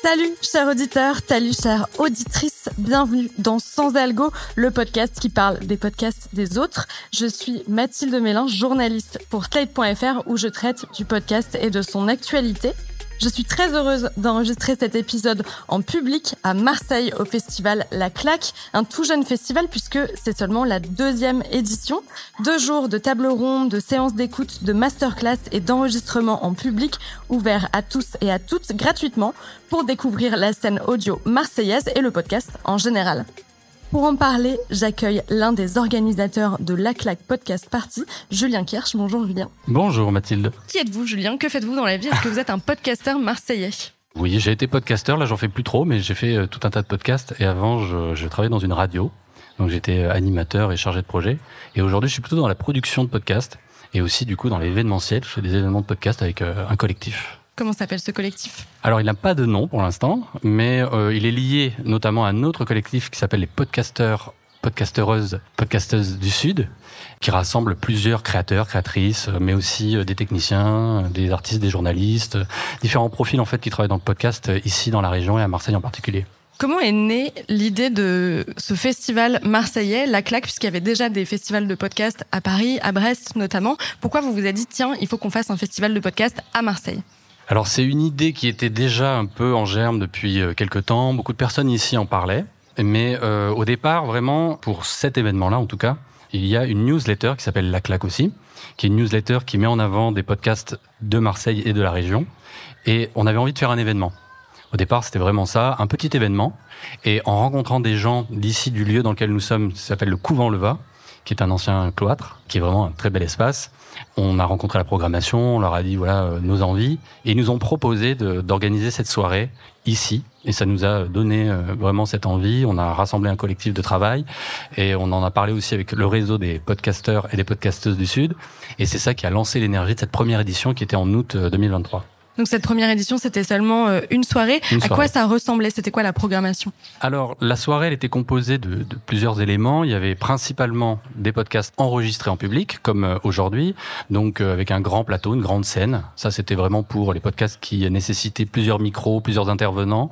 Salut chers auditeurs, salut chères auditrices, bienvenue dans Sans Algo, le podcast qui parle des podcasts des autres. Je suis Mathilde Mélin, journaliste pour Slate.fr où je traite du podcast et de son actualité. Je suis très heureuse d'enregistrer cet épisode en public à Marseille au festival La Claque, un tout jeune festival puisque c'est seulement la 2e édition. 2 jours de table ronde, de séances d'écoute, de masterclass et d'enregistrement en public ouverts à tous et à toutes gratuitement pour découvrir la scène audio marseillaise et le podcast en général. Pour en parler, j'accueille l'un des organisateurs de La Claque Podcast Party, Julien Kirsch. Bonjour Julien. Bonjour Mathilde. Qui êtes-vous Julien ? Que faites-vous dans la vie ? Est-ce que vous êtes un podcasteur marseillais ? Oui, j'ai été podcasteur, là j'en fais plus trop, mais j'ai fait tout un tas de podcasts et avant je travaillais dans une radio, donc j'étais animateur et chargé de projet. Et aujourd'hui je suis plutôt dans la production de podcasts et aussi du coup dans l'événementiel, je fais des événements de podcast avec un collectif. Comment s'appelle ce collectif ? Alors, il n'a pas de nom pour l'instant, mais il est lié notamment à un autre collectif qui s'appelle les podcasteurs, podcasteuses du Sud, qui rassemble plusieurs créateurs, créatrices, mais aussi des techniciens, des artistes, des journalistes, différents profils en fait qui travaillent dans le podcast ici dans la région et à Marseille en particulier. Comment est née l'idée de ce festival marseillais, La Claque, puisqu'il y avait déjà des festivals de podcast à Paris, à Brest notamment. Pourquoi vous vous êtes dit, tiens, il faut qu'on fasse un festival de podcast à Marseille ? Alors c'est une idée qui était déjà un peu en germe depuis quelques temps. Beaucoup de personnes ici en parlaient. Mais au départ, vraiment, pour cet événement-là en tout cas, il y a une newsletter qui s'appelle La Claque aussi, qui est une newsletter qui met en avant des podcasts de Marseille et de la région. Et on avait envie de faire un événement. Au départ, c'était vraiment ça, un petit événement. Et en rencontrant des gens d'ici, du lieu dans lequel nous sommes, ça s'appelle le Couvent-Levat, qui est un ancien cloître, qui est vraiment un très bel espace. On a rencontré la programmation, on leur a dit voilà nos envies, et ils nous ont proposé d'organiser cette soirée ici. Et ça nous a donné vraiment cette envie. On a rassemblé un collectif de travail et on en a parlé aussi avec le réseau des podcasteurs et des podcasteuses du Sud. Et c'est ça qui a lancé l'énergie de cette première édition qui était en août 2023. Donc cette première édition, c'était seulement une soirée. À quoi ça ressemblait ? C'était quoi la programmation ? Alors, la soirée, elle était composée de plusieurs éléments. Il y avait principalement des podcasts enregistrés en public, comme aujourd'hui, donc avec un grand plateau, une grande scène. Ça, c'était vraiment pour les podcasts qui nécessitaient plusieurs micros, plusieurs intervenants.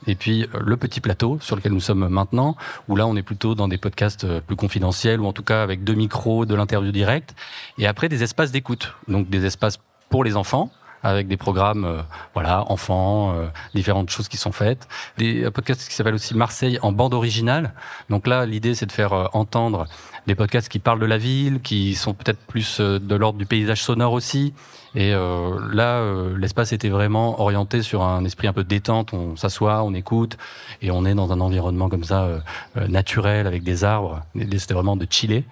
Et puis le petit plateau sur lequel nous sommes maintenant, où là on est plutôt dans des podcasts plus confidentiels, ou en tout cas avec 2 micros, de l'interview directe. Et après des espaces d'écoute, donc des espaces pour les enfants, avec des programmes, enfants, différentes choses qui sont faites. Des podcasts qui s'appellent aussi Marseille en bande originale. Donc là, l'idée, c'est de faire entendre des podcasts qui parlent de la ville, qui sont peut-être plus de l'ordre du paysage sonore aussi. Et l'espace était vraiment orienté sur un esprit un peu détente. On s'assoit, on écoute, et on est dans un environnement comme ça, naturel, avec des arbres. L'idée, c'était vraiment de chiller.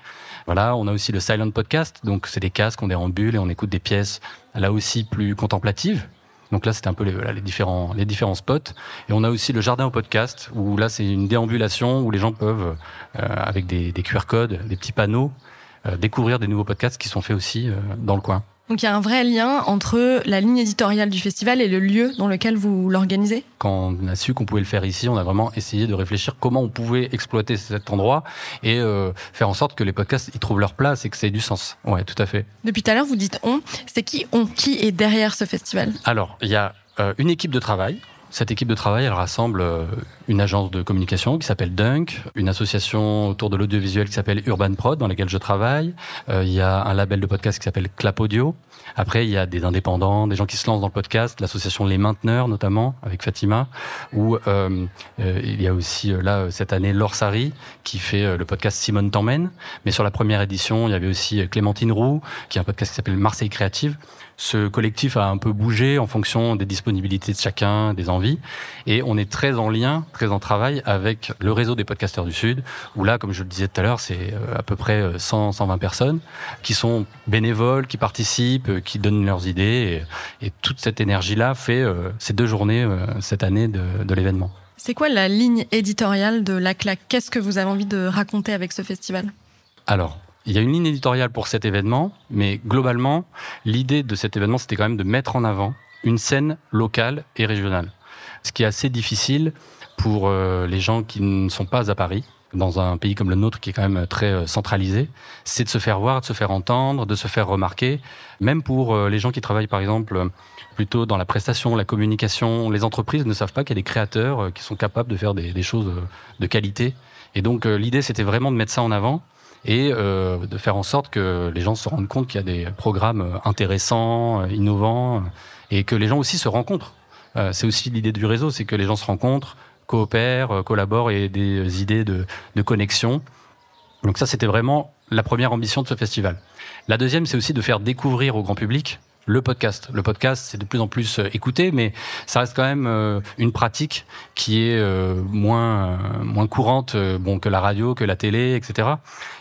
Voilà, on a aussi le silent podcast, donc c'est des casques, on déambule et on écoute des pièces là aussi plus contemplatives. Donc là, c'était un peu les différents spots. Et on a aussi le jardin au podcast, où là, c'est une déambulation où les gens peuvent, avec des QR codes, des petits panneaux, découvrir des nouveaux podcasts qui sont faits aussi dans le coin. Donc il y a un vrai lien entre la ligne éditoriale du festival et le lieu dans lequel vous l'organisez ? Quand on a su qu'on pouvait le faire ici, on a vraiment essayé de réfléchir comment on pouvait exploiter cet endroit et faire en sorte que les podcasts y trouvent leur place et que ça ait du sens. Ouais, tout à fait. Depuis tout à l'heure, vous dites « on ». C'est qui est derrière ce festival ? Alors, il y a une équipe de travail. Cette équipe de travail, elle rassemble une agence de communication qui s'appelle Dunk, une association autour de l'audiovisuel qui s'appelle Urban Prod, dans laquelle je travaille. Il y a un label de podcast qui s'appelle Clap Audio. Après, il y a des indépendants, des gens qui se lancent dans le podcast, l'association Les Mainteneurs notamment, avec Fatima, où il y a aussi cette année Laure Sari qui fait le podcast Simone t'emmène. Mais sur la première édition, il y avait aussi Clémentine Roux, qui a un podcast qui s'appelle Marseille Créative. Ce collectif a un peu bougé en fonction des disponibilités de chacun, des envies. Et on est très en lien, très en travail avec le réseau des podcasteurs du Sud, où là, comme je le disais tout à l'heure, c'est à peu près 120 personnes qui sont bénévoles, qui participent, qui donnent leurs idées. Et toute cette énergie-là fait ces 2 journées cette année de l'événement. C'est quoi la ligne éditoriale de La Claque ? Qu'est-ce que vous avez envie de raconter avec ce festival ? Alors, il y a une ligne éditoriale pour cet événement, mais globalement, l'idée de cet événement, c'était quand même de mettre en avant une scène locale et régionale. Ce qui est assez difficile pour les gens qui ne sont pas à Paris, dans un pays comme le nôtre qui est quand même très centralisé, c'est de se faire voir, de se faire entendre, de se faire remarquer. Même pour les gens qui travaillent par exemple plutôt dans la prestation, la communication, les entreprises ne savent pas qu'il y a des créateurs qui sont capables de faire des choses de qualité. Et donc l'idée c'était vraiment de mettre ça en avant et de faire en sorte que les gens se rendent compte qu'il y a des programmes intéressants, innovants et que les gens aussi se rencontrent. C'est aussi l'idée du réseau, c'est que les gens se rencontrent, coopèrent, collaborent et des idées de connexion. Donc ça, c'était vraiment la première ambition de ce festival. La deuxième, c'est aussi de faire découvrir au grand public le podcast. Le podcast, c'est de plus en plus écouté, mais ça reste quand même une pratique qui est moins courante que la radio, que la télé, etc.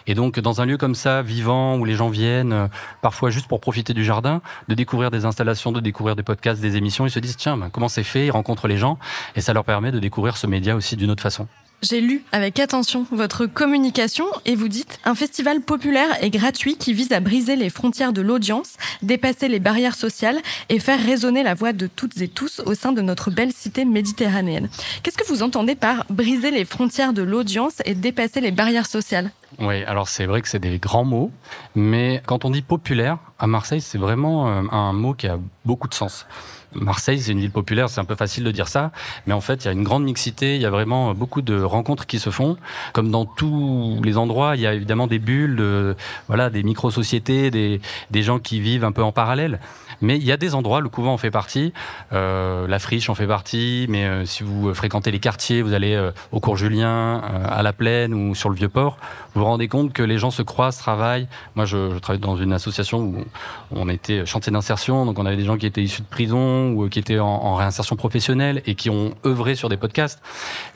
Et donc, dans un lieu comme ça, vivant, où les gens viennent, parfois juste pour profiter du jardin, de découvrir des installations, de découvrir des podcasts, des émissions, ils se disent, tiens, comment c'est fait? Ils rencontrent les gens, et ça leur permet de découvrir ce média aussi d'une autre façon. J'ai lu avec attention votre communication et vous dites « Un festival populaire et gratuit qui vise à briser les frontières de l'audience, dépasser les barrières sociales et faire résonner la voix de toutes et tous au sein de notre belle cité méditerranéenne. » Qu'est-ce que vous entendez par « briser les frontières de l'audience et dépasser les barrières sociales » ? Oui, alors c'est vrai que c'est des grands mots, mais quand on dit populaire, à Marseille, c'est vraiment un mot qui a beaucoup de sens. Marseille, c'est une ville populaire, c'est un peu facile de dire ça, mais en fait, il y a une grande mixité, il y a vraiment beaucoup de rencontres qui se font. Comme dans tous les endroits, il y a évidemment des bulles, des micro-sociétés, des gens qui vivent un peu en parallèle. Mais il y a des endroits, le couvent en fait partie, la Friche en fait partie, mais si vous fréquentez les quartiers, vous allez au cours Julien, à la Plaine ou sur le Vieux-Port, vous vous rendez compte que les gens se croisent, travaillent. Moi, je travaille dans une association où on était chantier d'insertion, donc on avait des gens qui étaient issus de prison ou qui étaient en réinsertion professionnelle et qui ont œuvré sur des podcasts.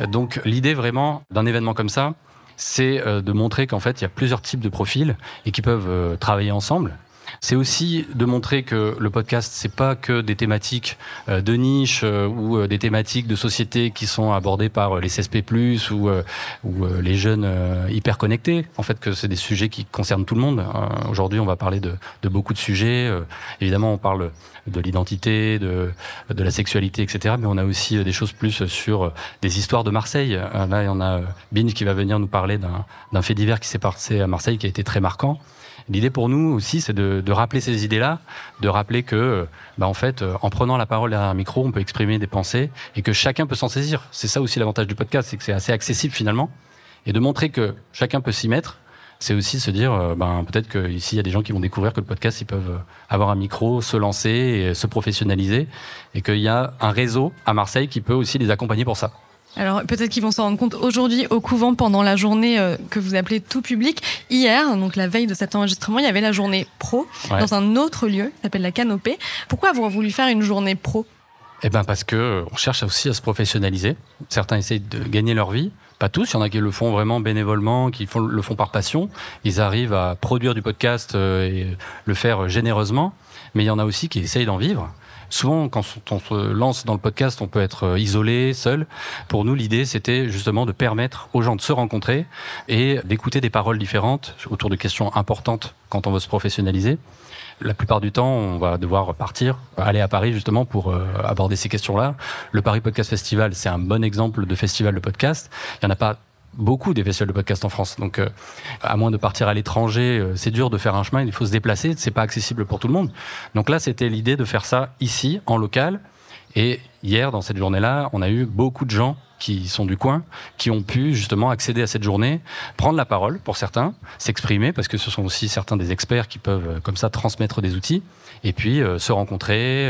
Donc l'idée vraiment d'un événement comme ça, c'est de montrer qu'en fait, il y a plusieurs types de profils et qui peuvent travailler ensemble. C'est aussi de montrer que le podcast, c'est pas que des thématiques de niche ou des thématiques de société qui sont abordées par les CSP+, ou les jeunes hyper connectés. En fait, que c'est des sujets qui concernent tout le monde. Aujourd'hui, on va parler de beaucoup de sujets. Évidemment, on parle de l'identité, de la sexualité, etc. Mais on a aussi des choses plus sur des histoires de Marseille. Là, il y en a Binge qui va venir nous parler d'un fait divers qui s'est passé à Marseille qui a été très marquant. L'idée pour nous aussi, c'est de rappeler ces idées-là, de rappeler que, en fait, en prenant la parole derrière un micro, on peut exprimer des pensées et que chacun peut s'en saisir. C'est ça aussi l'avantage du podcast, c'est que c'est assez accessible finalement. Et de montrer que chacun peut s'y mettre, c'est aussi se dire, peut-être qu'ici, il y a des gens qui vont découvrir que le podcast, ils peuvent avoir un micro, se lancer et se professionnaliser. Et qu'il y a un réseau à Marseille qui peut aussi les accompagner pour ça. Alors peut-être qu'ils vont s'en rendre compte aujourd'hui au couvent pendant la journée que vous appelez tout public. Hier, donc la veille de cet enregistrement, il y avait la journée pro dans un autre lieu qui s'appelle la Canopée. Pourquoi avoir voulu faire une journée pro ? Parce que on cherche aussi à se professionnaliser. Certains essayent de gagner leur vie. Pas tous, il y en a qui le font vraiment bénévolement, qui le font par passion. Ils arrivent à produire du podcast et le faire généreusement. Mais il y en a aussi qui essayent d'en vivre. Souvent, quand on se lance dans le podcast, on peut être isolé, seul. Pour nous, l'idée, c'était justement de permettre aux gens de se rencontrer et d'écouter des paroles différentes autour de questions importantes quand on veut se professionnaliser. La plupart du temps, on va devoir partir, aller à Paris justement pour aborder ces questions-là. Le Paris Podcast Festival, c'est un bon exemple de festival de podcast. Il n'y en a pas beaucoup des festivals de podcast en France. Donc, à moins de partir à l'étranger, c'est dur de faire un chemin, il faut se déplacer, c'est pas accessible pour tout le monde. Donc là, c'était l'idée de faire ça ici, en local. Et hier, dans cette journée-là, on a eu beaucoup de gens qui sont du coin, qui ont pu justement accéder à cette journée, prendre la parole pour certains, s'exprimer, parce que ce sont aussi certains des experts qui peuvent comme ça transmettre des outils, et puis se rencontrer,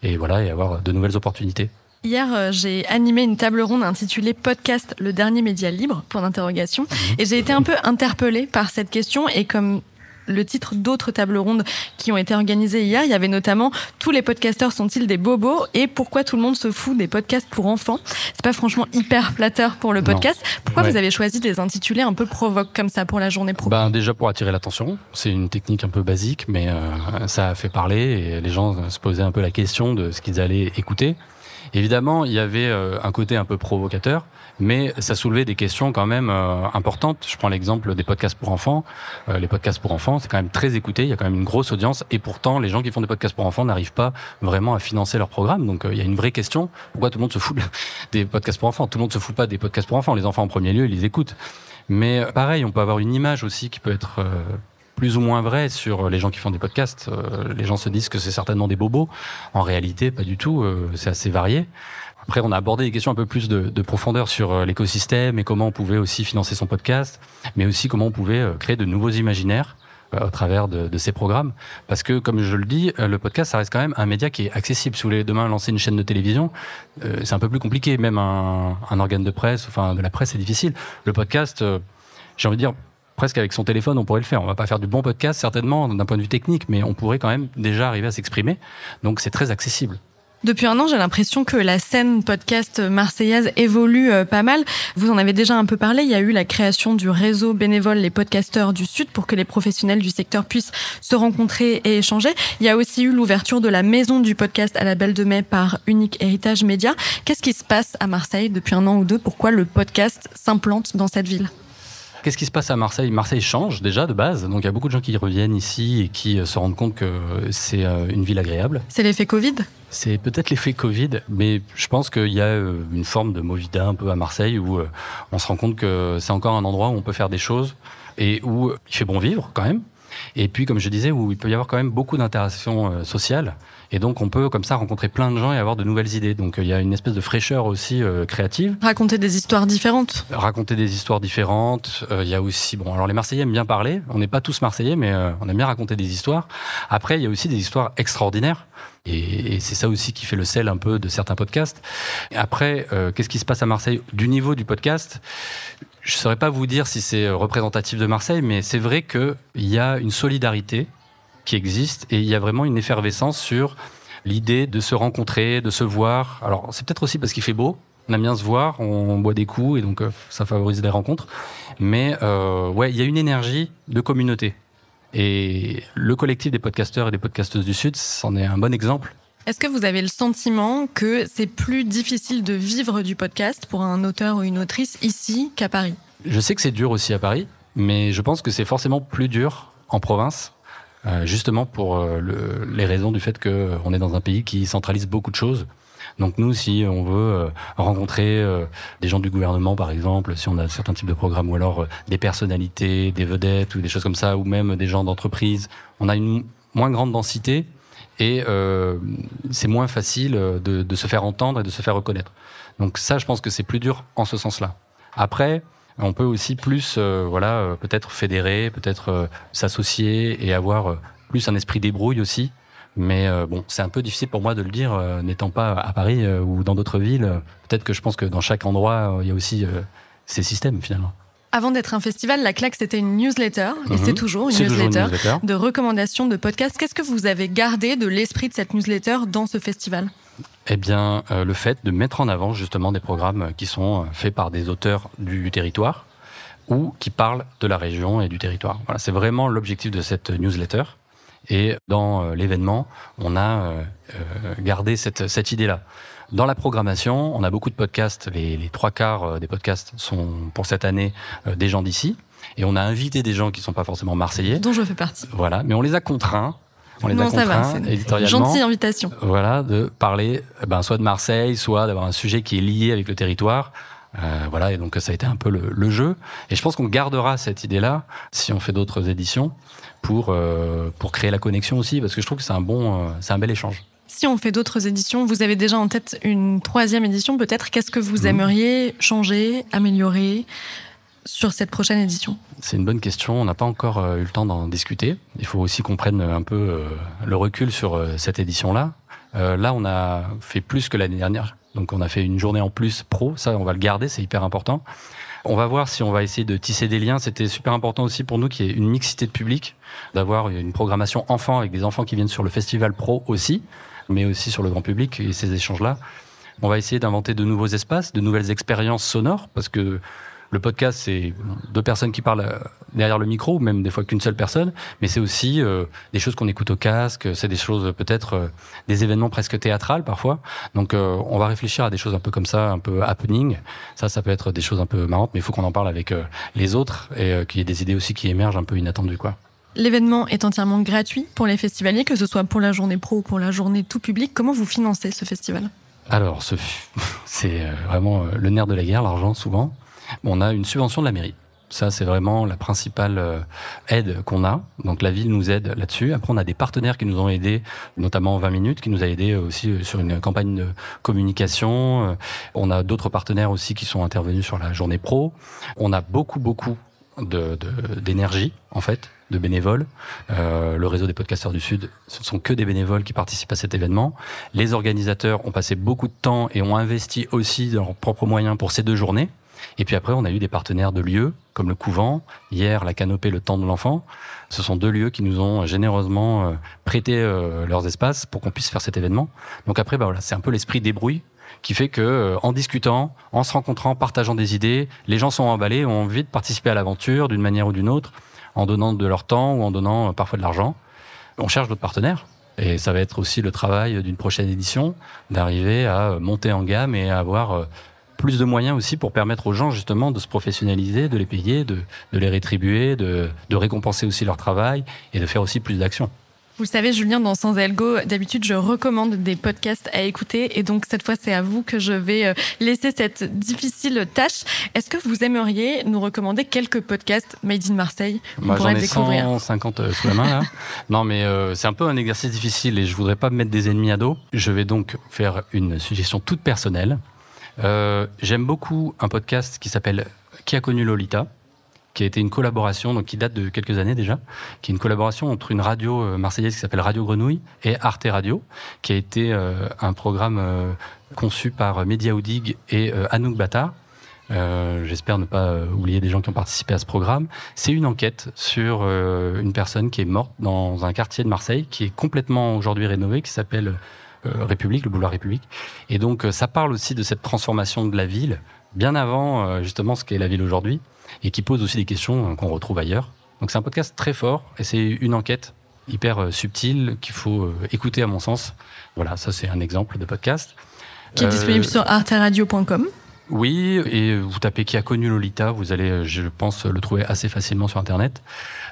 et avoir de nouvelles opportunités. Hier, j'ai animé une table ronde intitulée « Podcast, le dernier média libre », point d'interrogation. Et j'ai été un peu interpellée par cette question. Et comme le titre d'autres tables rondes qui ont été organisées hier, il y avait notamment « Tous les podcasteurs sont-ils des bobos ?» et « Pourquoi tout le monde se fout des podcasts pour enfants ?» C'est pas franchement hyper flatteur pour le podcast. Non. Pourquoi vous avez choisi de les intituler un peu provoque comme ça pour la journée pro ? Déjà pour attirer l'attention. C'est une technique un peu basique, mais ça a fait parler et les gens se posaient un peu la question de ce qu'ils allaient écouter. Évidemment, il y avait un côté un peu provocateur, mais ça soulevait des questions quand même importantes. Je prends l'exemple des podcasts pour enfants. Les podcasts pour enfants, c'est quand même très écouté, il y a quand même une grosse audience, et pourtant, les gens qui font des podcasts pour enfants n'arrivent pas vraiment à financer leur programme. Donc, il y a une vraie question. Pourquoi tout le monde se fout des podcasts pour enfants ? Tout le monde se fout pas des podcasts pour enfants. Les enfants, en premier lieu, ils les écoutent. Mais pareil, on peut avoir une image aussi qui peut être plus ou moins vraie sur les gens qui font des podcasts. Les gens se disent que c'est certainement des bobos. En réalité, pas du tout. C'est assez varié. Après, on a abordé des questions un peu plus de profondeur sur l'écosystème et comment on pouvait aussi financer son podcast, mais aussi comment on pouvait créer de nouveaux imaginaires au travers de ces programmes. Parce que, comme je le dis, le podcast, ça reste quand même un média qui est accessible. Si vous voulez demain lancer une chaîne de télévision, c'est un peu plus compliqué. Même un organe de presse, enfin de la presse, c'est difficile. Le podcast, j'ai envie de dire, presque avec son téléphone, on pourrait le faire. On va pas faire du bon podcast, certainement, d'un point de vue technique, mais on pourrait quand même déjà arriver à s'exprimer. Donc, c'est très accessible. Depuis un an, j'ai l'impression que la scène podcast marseillaise évolue pas mal. Vous en avez déjà un peu parlé. Il y a eu la création du réseau bénévole Les Podcasteurs du Sud pour que les professionnels du secteur puissent se rencontrer et échanger. Il y a aussi eu l'ouverture de la maison du podcast à la Belle de Mai par Unique Héritage Média. Qu'est-ce qui se passe à Marseille depuis un an ou deux? Pourquoi le podcast s'implante dans cette ville? Qu'est-ce qui se passe à Marseille? Marseille change déjà de base, donc il y a beaucoup de gens qui reviennent ici et qui se rendent compte que c'est une ville agréable. C'est l'effet Covid? C'est peut-être l'effet Covid, mais je pense qu'il y a une forme de movida un peu à Marseille où on se rend compte que c'est encore un endroit où on peut faire des choses et où il fait bon vivre quand même. Et puis, comme je disais, où il peut y avoir quand même beaucoup d'interactions sociales. Et donc, on peut comme ça rencontrer plein de gens et avoir de nouvelles idées. Donc, il y a une espèce de fraîcheur aussi créative. Raconter des histoires différentes. Raconter des histoires différentes. Il y a aussi... Bon, alors les Marseillais aiment bien parler. On n'est pas tous Marseillais, mais on aime bien raconter des histoires. Après, il y a aussi des histoires extraordinaires. Et c'est ça aussi qui fait le sel un peu de certains podcasts. Et après, qu'est-ce qui se passe à Marseille du niveau du podcast ? Je ne saurais pas vous dire si c'est représentatif de Marseille, mais c'est vrai qu'il y a une solidarité qui existe et il y a vraiment une effervescence sur l'idée de se rencontrer, de se voir. Alors, c'est peut-être aussi parce qu'il fait beau, on aime bien se voir, on boit des coups et donc ça favorise les rencontres. Mais ouais, il y a une énergie de communauté. Et le collectif des podcasteurs et des podcasteuses du Sud, c'en est un bon exemple. Est-ce que vous avez le sentiment que c'est plus difficile de vivre du podcast pour un auteur ou une autrice ici qu'à Paris? Je sais que c'est dur aussi à Paris, mais je pense que c'est forcément plus dur en province, justement pour les raisons du fait qu'on est dans un pays qui centralise beaucoup de choses. Donc nous, si on veut rencontrer des gens du gouvernement, par exemple, si on a certains types de programmes, ou alors des personnalités, des vedettes, ou des choses comme ça, ou même des gens d'entreprise, on a une moins grande densité. Et c'est moins facile de se faire entendre et de se faire reconnaître. Donc ça, je pense que c'est plus dur en ce sens-là. Après, on peut aussi plus, peut-être fédérer, peut-être s'associer et avoir plus un esprit débrouille aussi. Mais bon, c'est un peu difficile pour moi de le dire, n'étant pas à Paris ou dans d'autres villes. Peut-être que je pense que dans chaque endroit, il y a aussi ces systèmes finalement. Avant d'être un festival, La Claque, c'était une newsletter, et c'est toujours une newsletter de recommandations de podcasts. Qu'est-ce que vous avez gardé de l'esprit de cette newsletter dans ce festival ? Eh bien, le fait de mettre en avant justement des programmes qui sont faits par des auteurs du territoire ou qui parlent de la région et du territoire. Voilà, c'est vraiment l'objectif de cette newsletter. Et dans l'événement, on a gardé cette idée-là. Dans la programmation, on a beaucoup de podcasts. Les 3/4 des podcasts sont, pour cette année, des gens d'ici. Et on a invité des gens qui ne sont pas forcément marseillais. Dont je fais partie. Voilà, mais on les a contraints. Éditorialement. Gentille invitation. Voilà, de parler soit de Marseille, soit d'avoir un sujet qui est lié avec le territoire. Voilà, et donc ça a été un peu le jeu. Et je pense qu'on gardera cette idée-là si on fait d'autres éditions pour créer la connexion aussi, parce que je trouve que c'est un bel échange. Si on fait d'autres éditions, vous avez déjà en tête une 3e édition peut-être. Qu'est-ce que vous aimeriez changer, améliorer sur cette prochaine édition ? C'est une bonne question. On n'a pas encore eu le temps d'en discuter. Il faut aussi qu'on prenne un peu le recul sur cette édition-là. Là, on a fait plus que l'année dernière. Donc, on a fait une journée en plus pro. Ça, on va le garder. C'est hyper important. On va voir si on va essayer de tisser des liens. C'était super important aussi pour nous qu'il y ait une mixité de public, d'avoir une programmation enfants avec des enfants qui viennent sur le festival pro aussi, mais aussi sur le grand public et ces échanges-là. On va essayer d'inventer de nouveaux espaces, de nouvelles expériences sonores, parce que le podcast, c'est 2 personnes qui parlent derrière le micro, ou même des fois qu'une seule personne, mais c'est aussi des choses qu'on écoute au casque, c'est des choses peut-être, des événements presque théâtrales parfois. Donc on va réfléchir à des choses un peu comme ça, un peu happening. Ça peut être des choses un peu marrantes, mais il faut qu'on en parle avec les autres et qu'il y ait des idées aussi qui émergent un peu inattendues, quoi. L'événement est entièrement gratuit pour les festivaliers, que ce soit pour la journée pro ou pour la journée tout public. Comment vous financez ce festival ? Alors, c'est vraiment le nerf de la guerre, l'argent, souvent. On a une subvention de la mairie. Ça, c'est vraiment la principale aide qu'on a. Donc, la ville nous aide là-dessus. Après, on a des partenaires qui nous ont aidés, notamment 20 minutes, qui nous a aidés aussi sur une campagne de communication. On a d'autres partenaires aussi qui sont intervenus sur la journée pro. On a beaucoup d'énergie, en fait, de bénévoles. Le réseau des podcasteurs du Sud, ce ne sont que des bénévoles qui participent à cet événement. Les organisateurs ont passé beaucoup de temps et ont investi aussi dans leurs propres moyens pour ces 2 journées. Et puis après, on a eu des partenaires de lieux, comme le Couvent, hier, la Canopée, le Temps de l'Enfant. Ce sont 2 lieux qui nous ont généreusement prêté leurs espaces pour qu'on puisse faire cet événement. Donc après, voilà, c'est un peu l'esprit débrouille qui fait que, en discutant, en se rencontrant, partageant des idées, les gens sont emballés, ont envie de participer à l'aventure d'une manière ou d'une autre, en donnant de leur temps ou en donnant parfois de l'argent. On cherche d'autres partenaires. Et ça va être aussi le travail d'une prochaine édition, d'arriver à monter en gamme et à avoir plus de moyens aussi pour permettre aux gens justement de se professionnaliser, de les payer, de les rétribuer, de récompenser aussi leur travail et de faire aussi plus d'actions. Vous le savez, Julien, dans Sans Algo, d'habitude, je recommande des podcasts à écouter. Et donc, cette fois, c'est à vous que je vais laisser cette difficile tâche. Est-ce que vous aimeriez nous recommander quelques podcasts Made in Marseille qu'on pourrait découvrir ? J'en ai 150 sous la main, là. Non, mais c'est un peu un exercice difficile et je voudrais pas me mettre des ennemis à dos. Je vais donc faire une suggestion toute personnelle. J'aime beaucoup un podcast qui s'appelle Qui a connu Lolita, qui a été une collaboration, donc qui date de quelques années déjà, qui est une collaboration entre une radio marseillaise qui s'appelle Radio Grenouille et Arte Radio, qui a été un programme conçu par Média Oudig et Anouk Bata. J'espère ne pas oublier des gens qui ont participé à ce programme. C'est une enquête sur une personne qui est morte dans un quartier de Marseille, qui est complètement aujourd'hui rénové, qui s'appelle République, le boulevard République. Et donc, ça parle aussi de cette transformation de la ville, bien avant justement ce qu'est la ville aujourd'hui, et qui pose aussi des questions qu'on retrouve ailleurs. Donc c'est un podcast très fort, et c'est une enquête hyper subtile qu'il faut écouter à mon sens. Voilà, ça c'est un exemple de podcast. Qui est disponible sur arteradio.com. Oui, et vous tapez Qui a connu Lolita, vous allez, je pense, le trouver assez facilement sur Internet.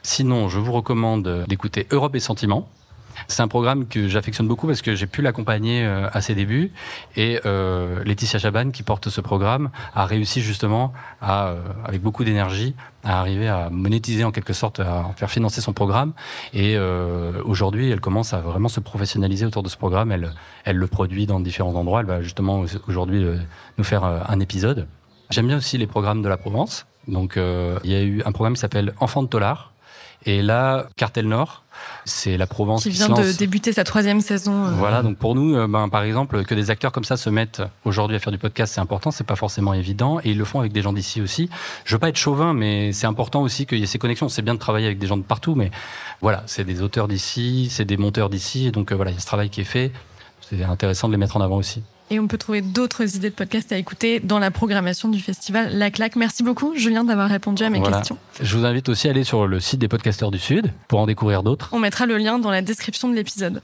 Sinon, je vous recommande d'écouter Europe et Sentiments. C'est un programme que j'affectionne beaucoup parce que j'ai pu l'accompagner à ses débuts. Et Laetitia Chaban, qui porte ce programme, a réussi justement, avec beaucoup d'énergie, à arriver à monétiser en quelque sorte, à faire financer son programme. Et aujourd'hui, elle commence à vraiment se professionnaliser autour de ce programme. Elle le produit dans différents endroits. Elle va justement aujourd'hui nous faire un épisode. J'aime bien aussi les programmes de la Provence. Donc il y a eu un programme qui s'appelle Enfants de Tolard. Et là, Cartel Nord, c'est la Provence qui vient de débuter sa 3e saison. Voilà, donc pour nous, par exemple, que des acteurs comme ça se mettent aujourd'hui à faire du podcast, c'est important, c'est pas forcément évident, et ils le font avec des gens d'ici aussi. Je veux pas être chauvin, mais c'est important aussi qu'il y ait ces connexions. C'est bien de travailler avec des gens de partout, mais voilà, c'est des auteurs d'ici, c'est des monteurs d'ici, et donc voilà, il y a ce travail qui est fait. C'est intéressant de les mettre en avant aussi. Et on peut trouver d'autres idées de podcasts à écouter dans la programmation du festival La Claque. Merci beaucoup, Julien, d'avoir répondu à mes questions. Je vous invite aussi à aller sur le site des podcasteurs du Sud pour en découvrir d'autres. On mettra le lien dans la description de l'épisode.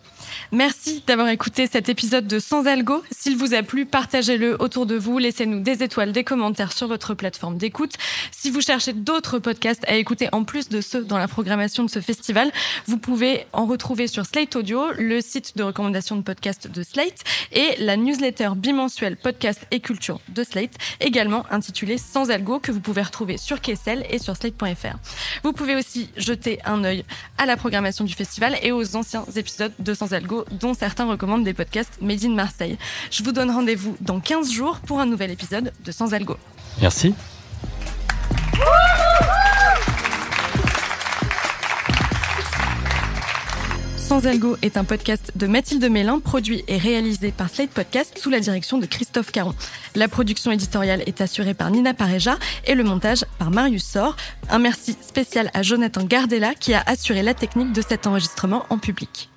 Merci d'avoir écouté cet épisode de Sans Algo. S'il vous a plu, partagez-le autour de vous. Laissez-nous des étoiles, des commentaires sur votre plateforme d'écoute. Si vous cherchez d'autres podcasts à écouter en plus de ceux dans la programmation de ce festival, vous pouvez en retrouver sur Slate Audio, le site de recommandation de podcasts de Slate, et la newsletter bimensuel podcast et culture de Slate, également intitulé Sans Algo, que vous pouvez retrouver sur Kessel et sur slate.fr. Vous pouvez aussi jeter un œil à la programmation du festival et aux anciens épisodes de Sans Algo, dont certains recommandent des podcasts Made in Marseille. Je vous donne rendez-vous dans 15 jours pour un nouvel épisode de Sans Algo. Merci. Sans Algo est un podcast de Mathilde Mélin, produit et réalisé par Slate Podcast sous la direction de Christophe Caron. La production éditoriale est assurée par Nina Pareja et le montage par Marius Sor. Un merci spécial à Jonathan Gardella qui a assuré la technique de cet enregistrement en public.